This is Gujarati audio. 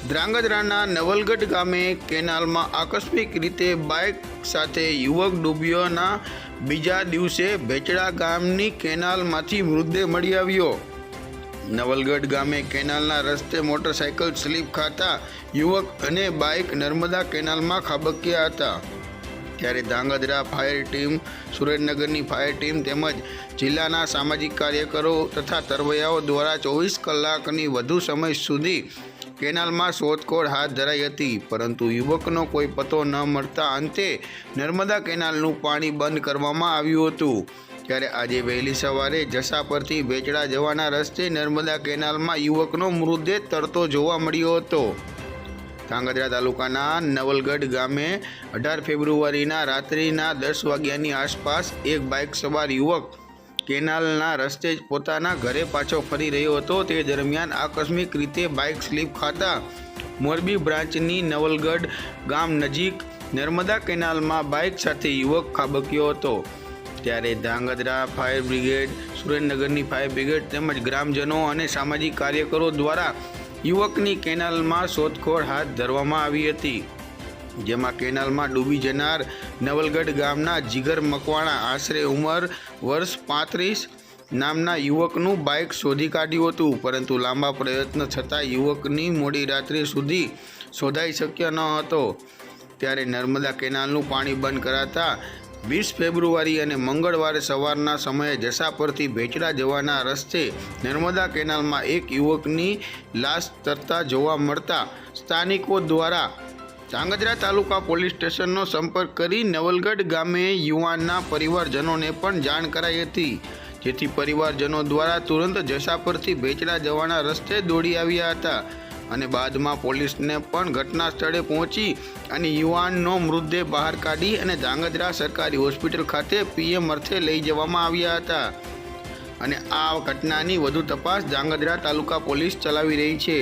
ધ્રાંગધ્રાના નવલગઢ ગામે કેનાલમાં આકસ્મિક રીતે બાઇક સાથે યુવક ડૂબ્યોના બીજા દિવસે ભેચડા ગામની કેનાલમાંથી મૃતદેહ મળી આવ્યો। નવલગઢ ગામે કેનાલના રસ્તે મોટરસાઇકલ સ્લીપ ખાતા યુવક અને બાઇક નર્મદા કેનાલમાં ખાબક્યા હતા। ત્યારે ધ્રાંગધ્રા ફાયર ટીમ, સુરેન્દ્રનગરની ફાયર ટીમ તેમજ જિલ્લાના સામાજિક કાર્યકરો તથા તરવૈયાઓ દ્વારા 24 કલાકની વધુ સમય સુધી કેનાલમાં શોધખોળ હાથ ધરાઈ હતી, પરંતુ યુવકનો કોઈ પતો ન મળતા અંતે નર્મદા કેનાલનું પાણી બંધ કરવામાં આવ્યું હતું। ત્યારે આજે વહેલી સવારે જસા પરથી ભેચડા જવાના રસ્તે નર્મદા કેનાલમાં યુવકનો મૃતદેહ તરતો જોવા મળ્યો હતો। ધ્રાંગધ્રા તાલુકાના નવલગઢ ગામે 18 ફેબ્રુઆરીના રાત્રિના 10 વાગ્યાની આસપાસ એક બાઇક સવાર યુવક કેનાલના રસ્તે જ પોતાના ઘરે પાછો ફરી રહ્યો હતો। તે દરમિયાન આકસ્મિક રીતે બાઇક સ્લીપ ખાતા મોરબી બ્રાન્ચની નવલગઢ ગામ નજીક નર્મદા કેનાલમાં બાઇક સાથે યુવક ખાબક્યો હતો। ત્યારે ધ્રાંગધ્રા ફાયર બ્રિગેડ, સુરેન્દ્રનગરની ફાયર બ્રિગેડ તેમજ ગ્રામજનો અને સામાજિક કાર્યકરો દ્વારા યુવકની કેનાલમાં શોધખોળ હાથ ધરવામાં આવી હતી, જેમાં કેનાલમાં ડૂબી જનાર નવલગઢ ગામના જીગર મકવાણા આશરે ઉંમર વર્ષ 35 નામના યુવકનું બાઇક શોધી કાઢ્યું હતું, પરંતુ લાંબા પ્રયત્ન છતાં યુવકની મોડી રાત્રિ સુધી શોધાઈ શક્યો ન હતો। ત્યારે નર્મદા કેનાલનું પાણી બંધ કરાતા 20 ફેબ્રુઆરી અને મંગળવારે સવારના સમયે જસા પરથી ભેચડા જવાના રસ્તે નર્મદા કેનાલમાં એક યુવકની લાશ તરતા જોવા મળતા સ્થાનિકો દ્વારા ધ્રાંગધ્રા તાલુકા પોલીસ સ્ટેશનનો સંપર્ક કરી નવલગઢ ગામે યુવાનના પરિવારજનોને પણ જાણ કરાઈ હતી, જેથી પરિવારજનો દ્વારા તુરંત જસા પરથી ભેચડા જવાના રસ્તે દોડી આવ્યા હતા અને બાદમાં પોલીસને પણ ઘટના સ્થળે પહોંચી અને યુવાનનો મૃતદેહ બહાર કાઢી અને ધ્રાંગધ્રા સરકારી હોસ્પિટલ ખાતે પીએમ અર્થે લઈ જવામાં આવ્યા હતા અને આ ઘટનાની વધુ તપાસ ધ્રાંગધ્રા તાલુકા પોલીસ ચલાવી રહી છે।